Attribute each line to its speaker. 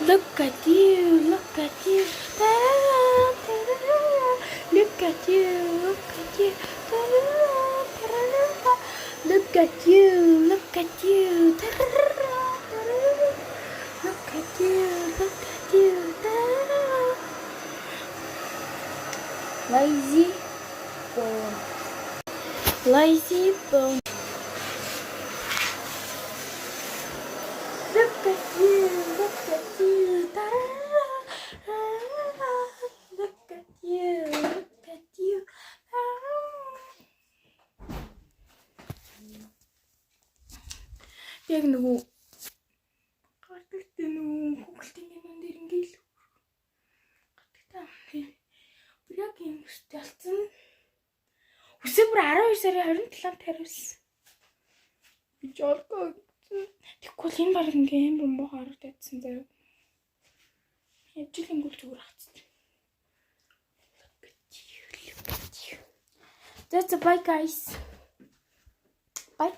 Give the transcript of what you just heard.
Speaker 1: Look at you, look at you. Look at you, look at you. Look at you, look at you. Look at you, look at you. Lazy bone. Lazy bone. Look at you, look at you. Look at you, look at you. Яг нөгөө гартагтай нөгөө хүүхэлдэйн юм дээр ингээл гартагтай бүр яг юм өстэй болсон. Үсээ бүр 12 сарын 27-нд тариулсан. Би жолгоо тэгэхгүй л энэ баг ингээм юм бомбо харагдсан заяа. Яжил ингүүл зүгээр хацдаг. That's a bye guys. Bye.